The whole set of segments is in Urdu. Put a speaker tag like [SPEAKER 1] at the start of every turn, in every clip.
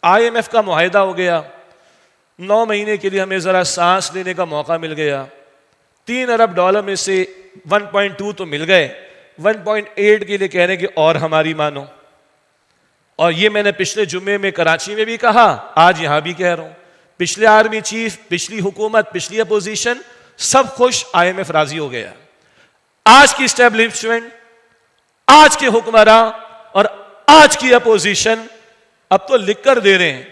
[SPEAKER 1] IMF کا معاہدہ ہو گیا, 9 مہینے کے لیے ہمیں ذرا سانس لینے کا موقع مل گیا. $3 ارب میں سے 1.2 تو مل گئے, 1.8 کے لیے کہہ رہے ہیں کہ اور ہماری مانو. اور یہ میں نے پچھلے جمعے میں کراچی میں بھی کہا, آج یہاں بھی کہہ رہا ہوں, پچھلے آرمی چیف, پچھلی حکومت, پچھلی اپوزیشن سب خوش, IMF راضی ہو گیا. آج کی اسٹیبلشمنٹ, آج کے حکمراں اور آج کی اپوزیشن اب تو لکھ کر دے رہے ہیں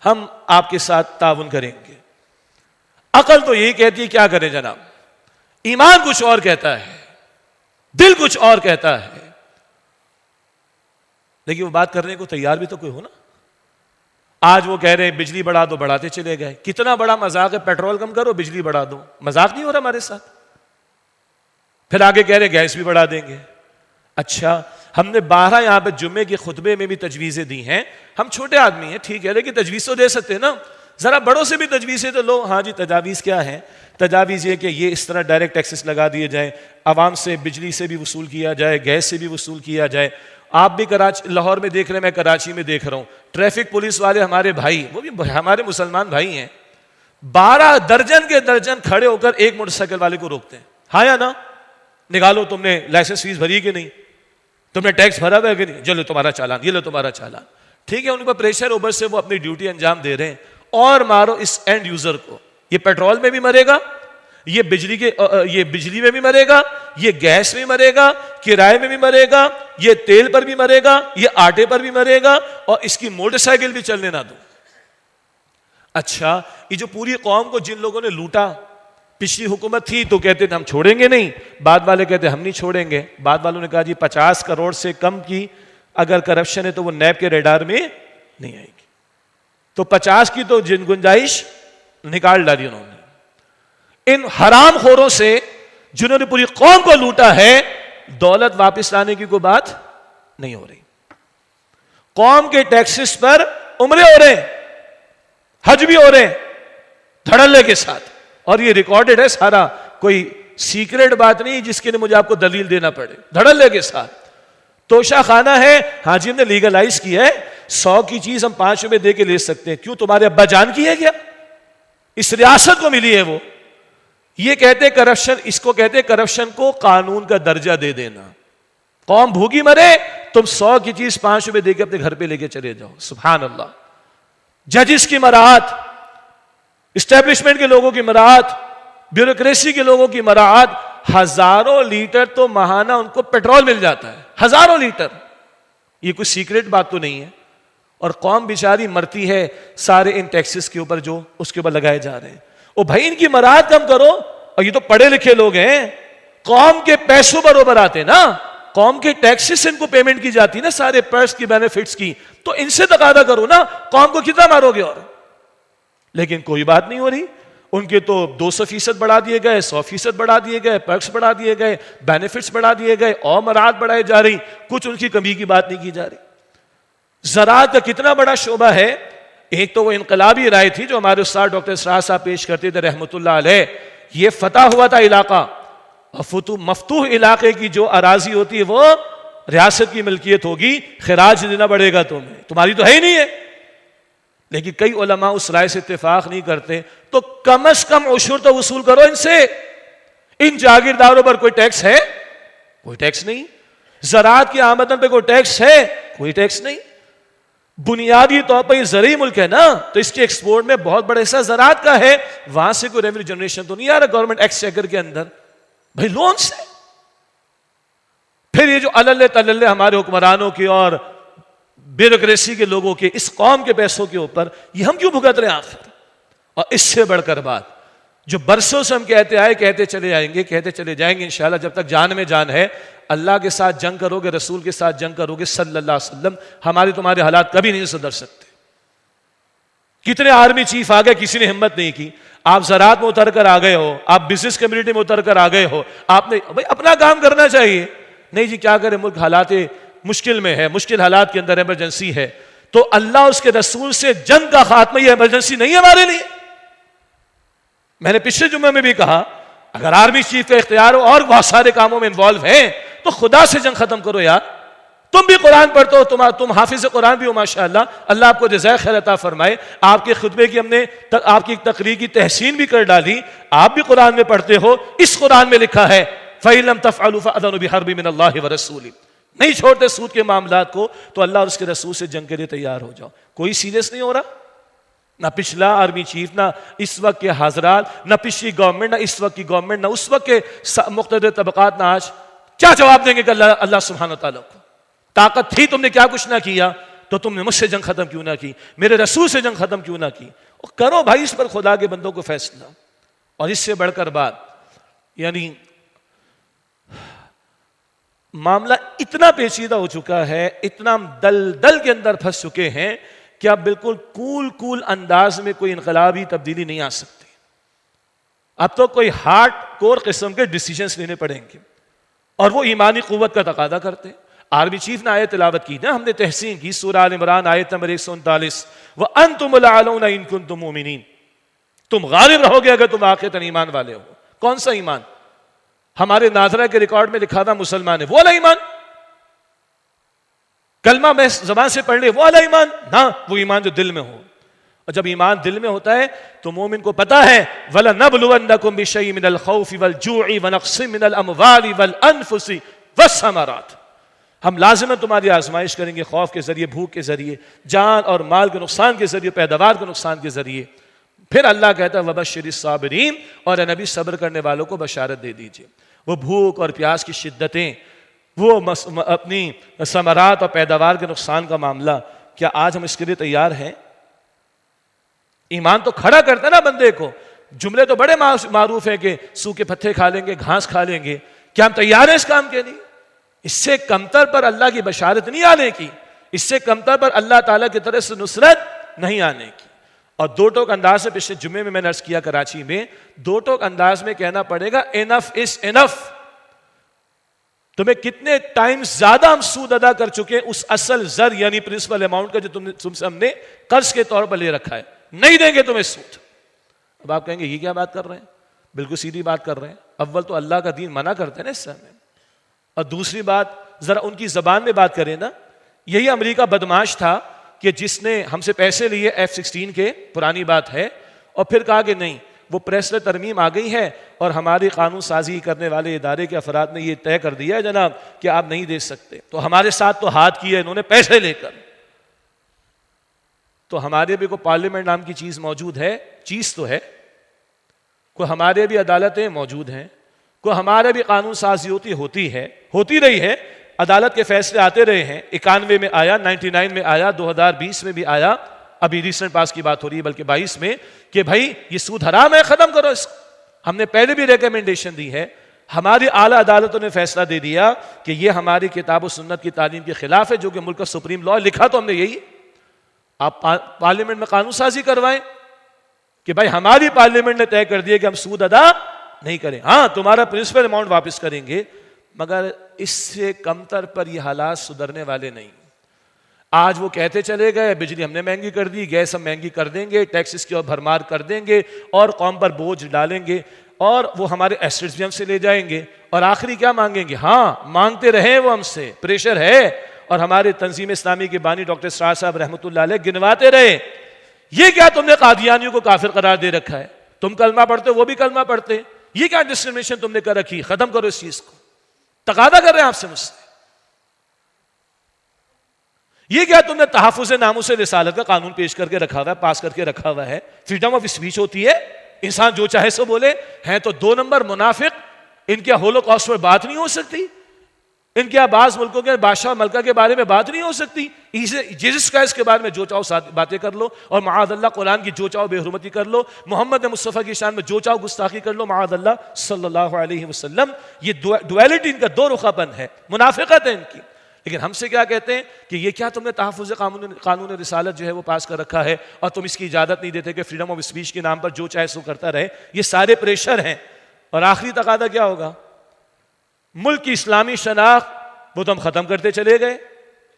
[SPEAKER 1] ہم آپ کے ساتھ تعاون کریں گے. عقل تو یہی کہتی ہے کیا کریں جناب, ایمان کچھ اور کہتا ہے, دل کچھ اور کہتا ہے, لیکن وہ بات کرنے کو تیار بھی تو کوئی ہو نا. آج وہ کہہ رہے ہیں بجلی بڑھا دو, بڑھاتے چلے گئے. کتنا بڑا مذاق ہے, پیٹرول کم کرو بجلی بڑھا دو. مذاق نہیں ہو رہا ہمارے ساتھ. پھر آگے کہہ رہے گیس بھی بڑھا دیں گے. اچھا, ہم نے 12 یہاں پہ جمعے کے خطبے میں بھی تجویزیں دی ہیں. ہم چھوٹے آدمی ہیں ٹھیک ہے, لیکن تجویز تو دے سکتے ہیں نا, ذرا بڑوں سے بھی تجویزیں تو لو. ہاں جی, تجاویز کیا ہے؟ تجاویز یہ کہ یہ اس طرح ڈائریکٹ ٹیکسز لگا دیے جائیں, عوام سے بجلی سے بھی وصول کیا جائے, گیس سے بھی وصول کیا جائے. آپ بھی لاہور میں دیکھ رہے ہیں, میں کراچی میں دیکھ رہا ہوں, ٹریفک پولیس والے ہمارے بھائی, وہ بھی ہمارے مسلمان بھائی ہیں, 12 درجن کے درجن کھڑے ہو کر ایک موٹر سائیکل والے کو روکتے ہیں. ہاں یا نا, نکالو تم نے لائسنس فیس بھری کہ نہیں, تم نے ٹیکس بھرا ہے کہ نہیں, چلو تمہارا چالان, یہ لو تمہارا چالان. ٹھیک ہے, ان پر پریشر اوپر سے وہ اپنی ڈیوٹی انجام دے رہے ہیں. اور مارو اس اینڈ یوزر کو, یہ پیٹرول میں بھی مرے گا, یہ بجلی میں بھی مرے گا, یہ گیس میں مرے گا, کرائے میں بھی مرے گا, یہ تیل پر بھی مرے گا, یہ آٹے پر بھی مرے گا, اور اس کی موٹر سائیکل بھی چلنے نہ دو. اچھا, یہ جو پوری قوم کو جن لوگوں نے لوٹا, پچھلی حکومت تھی تو کہتے تھے ہم چھوڑیں گے نہیں, بعد والے کہتے ہم نہیں چھوڑیں گے. بعد والوں نے کہا جی 50 کروڑ سے کم کی اگر کرپشن ہے تو وہ نیب کے ریڈار میں نہیں آئے گی. تو 50 کی تو گنجائش نکال ڈالی انہوں نے. ان حرام خوروں سے جنہوں نے پوری قوم کو لوٹا ہے, دولت واپس لانے کی کوئی بات نہیں ہو رہی. قوم کے ٹیکسز پر عمرے ہو رہے ہیں, حج بھی ہو رہے ہیں دھڑلے کے ساتھ, اور یہ ریکارڈڈ ہے سارا, کوئی سیکریٹ بات نہیں جس کے لیے مجھے آپ کو دلیل دینا پڑے. دھڑلے کے ساتھ توشہ خانہ ہے, حاجی نے لیگلائز کیا ہے, 100 کی چیز ہم 5 روپے دے کے لے سکتے ہیں. کیوں, تمہارے ابا جان کی ہے کیا؟ اس ریاست کو ملی ہے وہ. یہ کہتے کرپشن, اس کو کہتے کرپشن کو قانون کا درجہ دے دینا. قوم بھوکی مرے, تم 100 کی چیز 5 روپے دے کے اپنے گھر پہ لے کے چلے جاؤ. سبحان اللہ. ججز کی مراعات, اسٹیبلشمنٹ کے لوگوں کی مراعات, بیوروکریسی کے لوگوں کی مراعات. ہزاروں لیٹر تو ماہانہ ان کو پیٹرول مل جاتا ہے, ہزاروں لیٹر. یہ کوئی سیکریٹ بات تو نہیں ہے. اور قوم بیچاری مرتی ہے سارے ان ٹیکسز کے اوپر جو اس کے اوپر لگائے جا رہے ہیں. او بھائی, ان کی مراعات کم کرو. اور یہ تو پڑھے لکھے لوگ ہیں, قوم کے پیسوں پر اوپر آتے نا, قوم کے ٹیکسز سے ان کو پیمنٹ کی جاتی نا, سارے پرس کی, بینیفٹس کی, تو ان سے تقاضا کرو نا. قوم کو کتنا مارو گے؟ اور لیکن کوئی بات نہیں ہو رہی. ان کے تو 200% بڑھا دیے گئے, 100% بڑھا دیے گئے, پرکس بڑھا دیے گئے, بینیفٹس بڑھا دیے گئے, اور مراعات بڑھائی جا رہی, کچھ ان کی کمی کی بات نہیں کی جا رہی. زراعت کا کتنا بڑا شعبہ ہے. ایک تو وہ انقلابی رائے تھی جو ہمارے استاد ڈاکٹر اسرار صاحب پیش کرتے تھے رحمۃ اللہ علیہ. یہ فتح ہوا تھا علاقہ, اور مفتوح علاقے کی جو اراضی ہوتی ہے وہ ریاست کی ملکیت ہوگی, خراج دینا پڑے گا تمہیں, تمہاری تو ہے ہی نہیں ہے. لیکن کئی علماء اس رائے سے اتفاق نہیں کرتے. تو کم از کم عشر تو وصول کرو ان سے. ان جاگیرداروں پر کوئی ٹیکس ہے؟ کوئی ٹیکس نہیں. زراعت کی آمدن پہ کوئی ٹیکس ہے؟ کوئی ٹیکس نہیں. بنیادی طور پر یہ زرعی ملک ہے نا, تو اس کے ایکسپورٹ میں بہت بڑا حصہ زراعت کا ہے. وہاں سے کوئی ریونیو جنریشن تو نہیں آ رہا گورنمنٹ ایکسچیکر کے اندر, بھائی لون سے. پھر یہ جو اللے تللے ہمارے حکمرانوں کی اور بیوروکریسی کے لوگوں کے اس قوم کے پیسوں کے اوپر, یہ ہم کیوں بھگت رہے ہیں آخر؟ اور اس سے بڑھ کر بات جو برسوں سے ہم کہتے آئے, کہتے چلے آئیں گے, کہتے چلے جائیں گے انشاءاللہ جب تک جان میں جان ہے. اللہ کے ساتھ جنگ کرو گے, رسول کے ساتھ جنگ کرو گے صلی اللہ علیہ وسلم, ہمارے تمہارے حالات کبھی نہیں سدھر سکتے. کتنے آرمی چیف آ گئے, کسی نے ہمت نہیں کی. آپ زراعت میں اتر کر آ گئے ہو, آپ بزنس کمیونٹی میں اتر کر آ گئے ہو, آپ نے بھائی اپنا کام کرنا چاہیے. نہیں جی کیا کرے, ملک حالات مشکل میں ہے, مشکل حالات کے اندر ایمرجنسی ہے, تو اللہ اس کے رسول سے جنگ کا خاتمہ, یہ ایمرجنسی نہیں ہے ہمارے لیے. میں نے پچھلے جمعے میں بھی کہا, اگر آرمی چیف کا اختیار ہو اور بہت سارے کاموں میں انوالو ہیں تو خدا سے جنگ ختم کرو یار. تم بھی قرآن پڑھتے ہو, تم حافظ قرآن بھی ہو ماشاءاللہ, اللہ آپ کو جزائے خیر عطا فرمائے. آپ کے خطبے کی ہم نے آپ کی تقریر کی تحسین بھی کر ڈالی. آپ بھی قرآن میں پڑھتے ہو, اس قرآن میں لکھا ہے فَإِن لَمْ تَفْعَلُوا فَأْذَنُوا بِحَرْبٍ مِّنَ اللَّهِ وَرَسُولِهِ. نہیں چھوڑتے سود کے معاملات کو تو اللہ اور اس کے رسول سے جنگ کے لیے تیار ہو جاؤ. کوئی سیریس نہیں ہو رہا, نہ پچھلا آرمی چیف, نہ اس وقت کے حضرات, نہ پچھلی گورنمنٹ, نہ اس وقت کی گورنمنٹ, نہ اس وقت کے مقتدر طبقات, نہ آج. کیا جواب دیں گے کہ اللہ سبحانہ وتعالیٰ کو طاقت تھی, تم نے کیا کچھ نہ کیا, تو تم نے مجھ سے جنگ ختم کیوں نہ کی, میرے رسول سے جنگ ختم کیوں نہ کی. اور کرو بھائی اس پر خدا کے بندوں کو فیصلہ. اور اس سے بڑھ کر بات, یعنی معاملہ اتنا پیچیدہ ہو چکا ہے, اتنا دل کے اندر پھنس چکے ہیں کہ اب بالکل کول انداز میں کوئی انقلابی تبدیلی نہیں آ سکتی. اب تو کوئی ہارڈ کور قسم کے ڈیسیجنز لینے پڑیں گے, اور وہ ایمانی قوت کا تقاضا کرتے ہیں. آرمی چیف نے آیت تلاوت کی نا, ہم نے تحسین کی, سورہ آل عمران آیت نمبر 139, وَأَنْتُمُ الْأَعْلَوْنَ إِن كُنتُم مُؤْمِنِينَ. تم غالب رہو گے اگر تم آخرتاً ایمان والے ہو. کون سا ایمان؟ ہمارے ناظرہ کے ریکارڈ میں لکھا تھا مسلمان ہے, وہ والا ایمان. کلمہ میں زبان سے پڑھ لے وہ والا ایمان نہ, وہ ایمان جو دل میں ہو. اور جب ایمان دل میں ہوتا ہے تو مومن کو پتا ہے وَلَنَبْلُوَنَّكُمْ بِشَيْءٍ مِّنَ الْخَوْفِ وَالْجُوعِ وَنَقْصٍ مِّنَ الْأَمْوَالِ وَالْأَنفُسِ وَالثَّمَرَاتِ. ہم لازماً تمہاری آزمائش کریں گے, خوف کے ذریعے, بھوک کے ذریعے, جان اور مال کے نقصان کے ذریعے, پیداوار کے نقصان کے ذریعے. پھر اللہ کہتا ہے وَبَشِّرِ الصَّابِرِينَ, اور اے نبی صبر کرنے والوں کو بشارت دے دیجئے. وہ بھوک اور پیاس کی شدتیں, وہ اپنی ثمرات اور پیداوار کے نقصان کا معاملہ, کیا آج ہم اس کے لیے تیار ہیں؟ ایمان تو کھڑا کرتا ہے نا بندے کو. جملے تو بڑے معروف ہیں کہ سوکھے پتے کھا لیں گے, گھاس کھا لیں گے. کیا ہم تیار ہیں اس کام کے لیے؟ اس سے کمتر پر اللہ کی بشارت نہیں آنے کی, اس سے کمتر پر اللہ تعالیٰ کی طرف سے نصرت نہیں آنے کی. اور دو ٹوک انداز سے پچھلے جمعے میں نے عرض کیا کراچی میں, دو ٹوک انداز میں کہنا پڑے گا انف از انف. تمہیں کتنے ٹائم زیادہ ہم سود ادا کر چکے اس اصل زر یعنی پرنسپل اماؤنٹ کا جو تم سے ہم نے قرض کے طور پر لے رکھا ہے, نہیں دیں گے تمہیں سود. اب آپ کہیں گے یہ کیا بات کر رہے ہیں؟ بالکل سیدھی بات کر رہے ہیں. اول تو اللہ کا دین منع کرتے ہیں نا اس سے ہمیں, اور دوسری بات ذرا ان کی زبان میں بات کریں نا. یہی امریکہ بدماش تھا کہ جس نے ہم سے پیسے لیے F-16 کے, پرانی بات ہے, اور پھر کہا کہ نہیں وہ پریس میں ترمیم آ گئی ہے اور ہماری قانون سازی کرنے والے ادارے کے افراد نے یہ طے کر دیا ہے جناب کہ آپ نہیں دے سکتے. تو ہمارے ساتھ تو ہاتھ کیا انہوں نے پیسے لے کر. تو ہمارے بھی کوئی پارلیمنٹ نام کی چیز موجود ہے, چیز تو ہے, کوئی ہمارے بھی عدالتیں موجود ہیں, کوئی ہمارے بھی قانون سازی ہوتی ہے, ہوتی رہی ہے, عدالت کے فیصلے آتے رہے ہیں. 91 میں آیا, 99 میں آیا, 2020 میں بھی آیا, ابھی ریسنٹ پاس کی بات ہو رہی ہے بلکہ 22 میں, کہ بھائی یہ سود حرام ہے, ختم کرو اس کو. ہم نے پہلے بھی ریکمنڈیشن دی ہے, ہماری اعلیٰ عدالتوں نے فیصلہ دے دیا کہ یہ ہماری کتاب و سنت کی تعلیم کے خلاف ہے, جو کہ ملک کا سپریم لا. لکھا تو ہم نے یہی, آپ پارلیمنٹ میں قانون سازی کروائیں کہ بھائی ہماری پارلیمنٹ نے طے کر دیا کہ ہم سود ادا نہیں کریں. ہاں تمہارا پرنسپل اماؤنٹ واپس کریں گے, مگر اس سے کمتر پر یہ حالات سدھرنے والے نہیں. آج وہ کہتے چلے گئے بجلی ہم نے مہنگی کر دی, گیس ہم مہنگی کر دیں گے, ٹیکسز کی اور بھرمار کر دیں گے, اور قوم پر بوجھ ڈالیں گے, اور وہ ہمارے ایسٹس بھی ہم سے لے جائیں گے, اور آخری کیا مانگیں گے؟ ہاں مانگتے رہے وہ ہم سے, پریشر ہے. اور ہمارے تنظیم اسلامی کے بانی ڈاکٹر اسرار صاحب رحمۃ اللہ علیہ گنواتے رہے, یہ کیا تم نے قادیانیوں کو کافر قرار دے رکھا ہے, تم کلمہ پڑھتے وہ بھی کلمہ پڑھتے, یہ کیا ڈسکرمنیشن تم نے کر رکھی, ختم کرو اس چیز کو. تقاضا کر رہے ہیں آپ سے مجھ سے. یہ کیا تم نے تحفظ ناموس رسالت کا قانون پیش کر کے رکھا ہوا ہے, پاس کر کے رکھا ہوا ہے. فریڈم آف اسپیچ ہوتی ہے, انسان جو چاہے سو بولے. ہیں تو 2 نمبر منافق, ان کے ہولوکاسٹ پر بات نہیں ہو سکتی, ان کے بعض ملکوں کے بادشاہ ملکہ کے بارے میں بات نہیں ہو سکتی. جیسس کرائسٹ کے بارے میں جو چاہو باتیں کر لو, اور معاذ اللہ قرآن کی جو چاہو بے حرمتی کر لو, محمد مصطفیٰ کی شان میں جو چاہو گستاخی کر لو, معاذ اللہ صلی اللہ علیہ وسلم. یہ ڈویلٹی ان کا, 2 رخا پن ہے, منافقت ہے ان کی. لیکن ہم سے کیا کہتے ہیں کہ یہ کیا تم نے تحفظ قانون رسالت جو ہے وہ پاس کر رکھا ہے, اور تم اس کی اجازت نہیں دیتے کہ فریڈم آف اسپیچ کے نام پر جو چاہے سو کرتا رہے. یہ سارے پریشر ہیں. اور آخری تقاضا کیا ہوگا؟ ملک کی اسلامی شناخت وہ تو ہم ختم کرتے چلے گئے,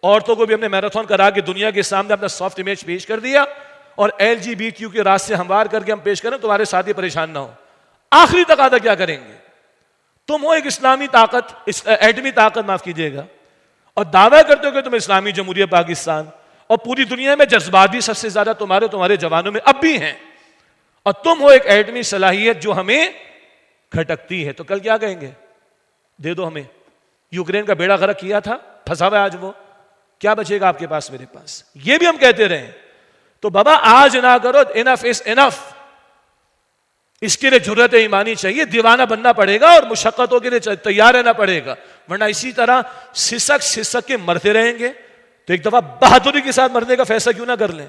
[SPEAKER 1] عورتوں کو بھی ہم نے میراتھن کرا کے دنیا کے سامنے اپنا سافٹ امیج پیش کر دیا, اور LGBTQ کے راستے ہموار کر کے ہم پیش کریں, تمہارے ساتھی پریشان نہ ہو. آخری تقاضا کیا کریں گے؟ تم ہو ایک اسلامی طاقت, ایٹمی طاقت معاف کیجیے گا, اور دعویٰ کرتے ہو کہ تم اسلامی جمہوریہ پاکستان، اور پوری دنیا میں جذبات بھی سب سے زیادہ تمہارے جوانوں میں اب بھی ہیں، اور تم ہو ایک ایٹمی صلاحیت جو ہمیں کھٹکتی ہے، تو کل کیا کہیں گے؟ دے دو ہمیں۔ یوکرین کا بیڑا غرق کیا تھا، پھنسا ہوا ہے آج، وہ کیا بچے گا آپ کے پاس میرے پاس؟ یہ بھی ہم کہتے رہے۔ تو بابا آج نہ کرو، انف از انف، اس کے لیے جرأت ایمانی چاہیے، دیوانہ بننا پڑے گا اور مشقتوں کے لیے تیار رہنا پڑے گا، ورنہ اسی طرح سسک کے مرتے رہیں گے۔ تو ایک دفعہ بہادری کے ساتھ مرنے کا فیصلہ کیوں نہ کر لیں؟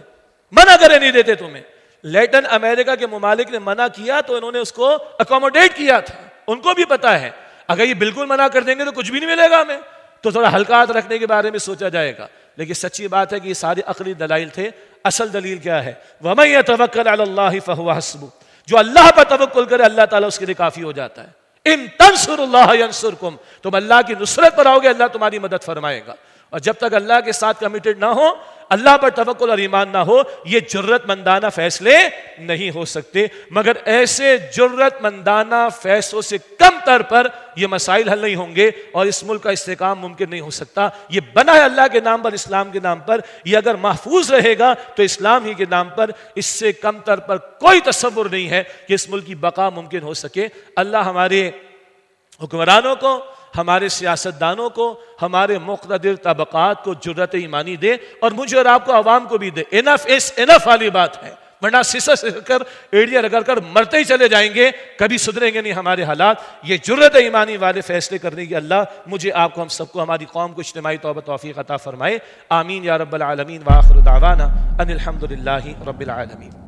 [SPEAKER 1] منع کرے نہیں دیتے تمہیں۔ لیٹن امریکہ کے ممالک نے منع کیا تو انہوں نے اس کو اکوموڈیٹ کیا تھا، ان کو بھی پتا ہے اگر یہ بالکل منع کر دیں گے تو کچھ بھی نہیں ملے گا ہمیں، تو تھوڑا ہلکات رکھنے کے بارے میں سوچا جائے گا۔ لیکن سچی بات ہے کہ یہ سارے عقلی دلائل تھے۔ اصل دلیل کیا ہے؟ وَمَن يَتَوَكَّلْ عَلَى اللَّهِ فَهُوَ حَسْبُهُ، جو اللہ پر توکل کرے اللہ تعالیٰ اس کے لیے کافی ہو جاتا ہے۔ ان تنصروا اللہ ینصرکم، تم اللہ کی نصرت پر آؤ گے اللہ تمہاری مدد فرمائے گا۔ اور جب تک اللہ کے ساتھ کمیٹڈ نہ ہو، اللہ پر توکل اور ایمان نہ ہو، یہ جرت مندانہ فیصلے نہیں ہو سکتے۔ مگر ایسے جرت مندانہ فیصلوں سے کم تر پر یہ مسائل حل نہیں ہوں گے اور اس ملک کا استحکام ممکن نہیں ہو سکتا۔ یہ بنا ہے اللہ کے نام پر، اسلام کے نام پر، یہ اگر محفوظ رہے گا تو اسلام ہی کے نام پر، اس سے کم تر پر کوئی تصور نہیں ہے کہ اس ملک کی بقا ممکن ہو سکے۔ اللہ ہمارے حکمرانوں کو، ہمارے سیاستدانوں کو، ہمارے مقتدر طبقات کو جرأت ایمانی دے، اور مجھے اور آپ کو، عوام کو بھی دے۔ انف از انف والی بات ہے، ورنہ سسر کر ایڑیاں رگڑ کر مرتے ہی چلے جائیں گے، کبھی سدھریں گے نہیں ہمارے حالات۔ یہ جرأت ایمانی والے فیصلے کرنے کی اللہ مجھے، آپ کو، ہم سب کو، ہماری قوم کو اجتماعی توبہ توفیق عطا فرمائے۔ آمین یا رب العالمین، وآخر دعوانا ان الحمد للہ رب العالمین۔